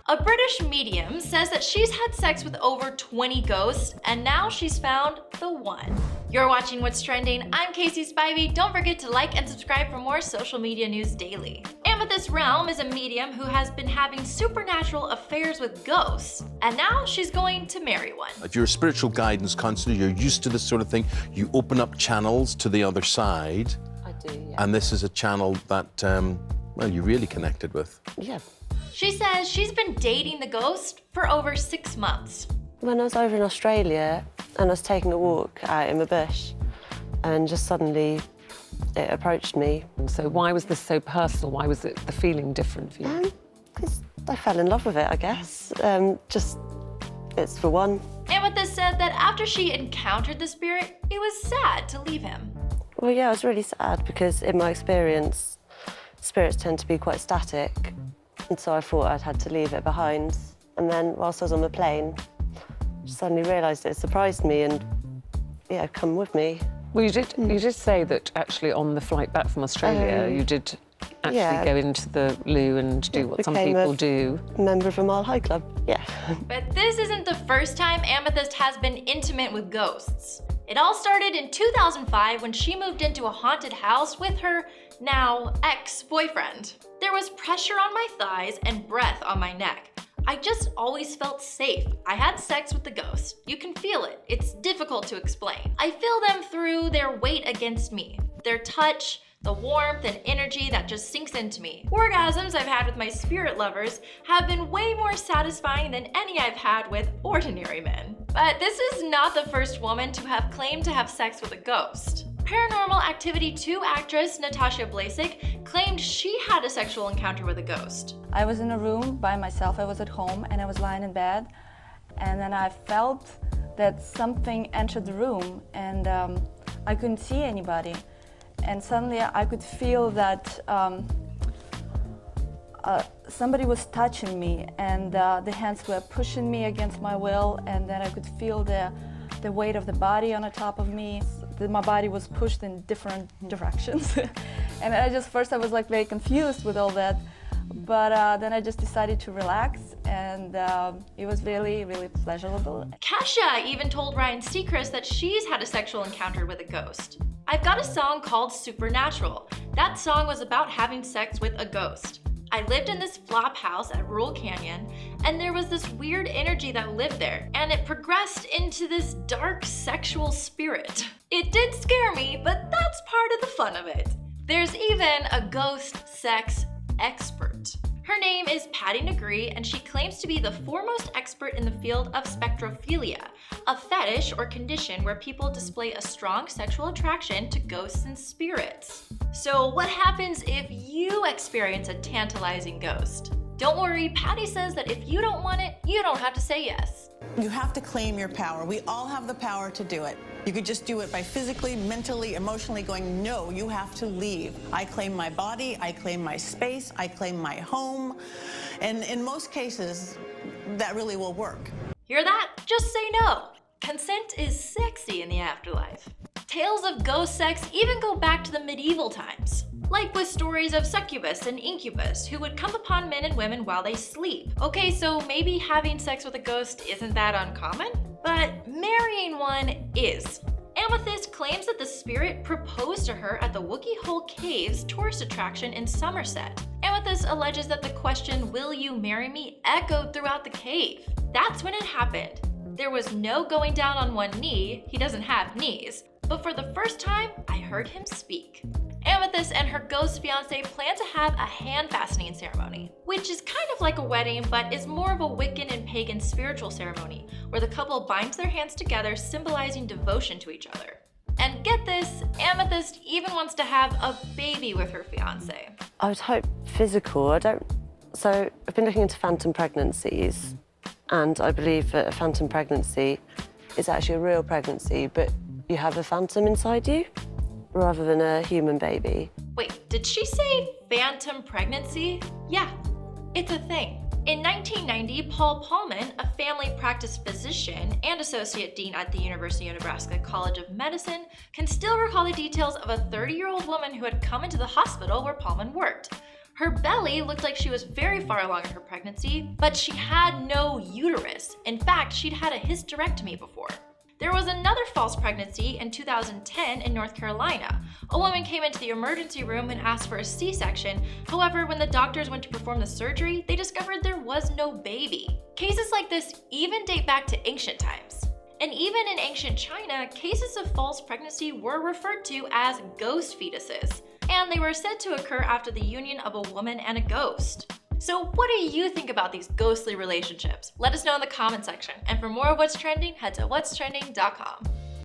A British medium says that she's had sex with over 20 ghosts, and now she's found the one. You're watching What's Trending. I'm Casey Spivey. Don't forget to like and subscribe for more social media news daily. Amethyst Realm is a medium who has been having supernatural affairs with ghosts, and now she's going to marry one. If you're a spiritual guidance counselor, you're used to this sort of thing. You open up channels to the other side. I do, yeah. And this is a channel that, well, you really connected with. Yeah. She says she's been dating the ghost for over 6 months. When I was over in Australia and I was taking a walk out in the bush and just suddenly it approached me. So why was this so personal? Why was the feeling different for you? Because I fell in love with it, I guess. Just, it's for one. Amethyst said that after she encountered the spirit, it was sad to leave him. Well, yeah, I was really sad because in my experience, spirits tend to be quite static. And so I thought I'd had to leave it behind. And then whilst I was on the plane, I suddenly realised it surprised me and, yeah, come with me. Well, you did say that actually on the flight back from Australia, you did actually go into the loo and do what some people do. Member of a Mile High Club, yeah. But this isn't the first time Amethyst has been intimate with ghosts. It all started in 2005 when she moved into a haunted house with her now ex-boyfriend. There was pressure on my thighs and breath on my neck. I just always felt safe. I had sex with the ghost. You can feel it. It's difficult to explain. I feel them through their weight against me, their touch, the warmth and energy that just sinks into me. Orgasms I've had with my spirit lovers have been way more satisfying than any I've had with ordinary men. But this is not the first woman to have claimed to have sex with a ghost. Paranormal Activity 2 actress Natasha Blasik claimed she had a sexual encounter with a ghost. I was in a room by myself. I was at home and I was lying in bed, and then I felt that something entered the room, and I couldn't see anybody. And suddenly I could feel that somebody was touching me, and the hands were pushing me against my will, and then I could feel the weight of the body on the top of me. My body was pushed in different directions. And first I was like very confused with all that, but then I just decided to relax, and it was really, really pleasurable. Kesha even told Ryan Seacrest that she's had a sexual encounter with a ghost. I've got a song called Supernatural. That song was about having sex with a ghost. I lived in this flop house at Rural Canyon, and there was this weird energy that lived there, and it progressed into this dark sexual spirit. It did scare me, but that's part of the fun of it. There's even a ghost sex expert. Her name is Patty Negree, and she claims to be the foremost expert in the field of spectrophilia, a fetish or condition where people display a strong sexual attraction to ghosts and spirits. So what happens if you experience a tantalizing ghost? Don't worry, Patty says that if you don't want it, you don't have to say yes. You have to claim your power. We all have the power to do it. You could just do it by physically, mentally, emotionally going, no, you have to leave. I claim my body, I claim my space, I claim my home. And in most cases, that really will work. Hear that? Just say no. Consent is sexy in the afterlife. Tales of ghost sex even go back to the medieval times, like with stories of succubus and incubus who would come upon men and women while they sleep. Okay, so maybe having sex with a ghost isn't that uncommon, but marrying one is. Amethyst claims that the spirit proposed to her at the Wookey Hole Caves tourist attraction in Somerset. Amethyst alleges that the question, "Will you marry me?" echoed throughout the cave. That's when it happened. There was no going down on one knee, he doesn't have knees, but for the first time, I heard him speak. Amethyst and her ghost fiancé plan to have a hand fastening ceremony, which is kind of like a wedding, but is more of a Wiccan and pagan spiritual ceremony, where the couple binds their hands together, symbolizing devotion to each other. And get this, Amethyst even wants to have a baby with her fiancé. I would hope physical. So I've been looking into phantom pregnancies, and I believe that a phantom pregnancy is actually a real pregnancy, but you have a phantom inside you rather than a human baby. Wait, did she say phantom pregnancy? Yeah, it's a thing. In 1990, Paul Paulman, a family practice physician and associate dean at the University of Nebraska College of Medicine, can still recall the details of a 30-year-old woman who had come into the hospital where Paulman worked. Her belly looked like she was very far along in her pregnancy, but she had no uterus. In fact, she'd had a hysterectomy before. There was another false pregnancy in 2010 in North Carolina. A woman came into the emergency room and asked for a C-section. However, when the doctors went to perform the surgery, they discovered there was no baby. Cases like this even date back to ancient times. And even in ancient China, cases of false pregnancy were referred to as ghost fetuses, and they were said to occur after the union of a woman and a ghost. So what do you think about these ghostly relationships? Let us know in the comment section. And for more of what's trending, head to whatstrending.com.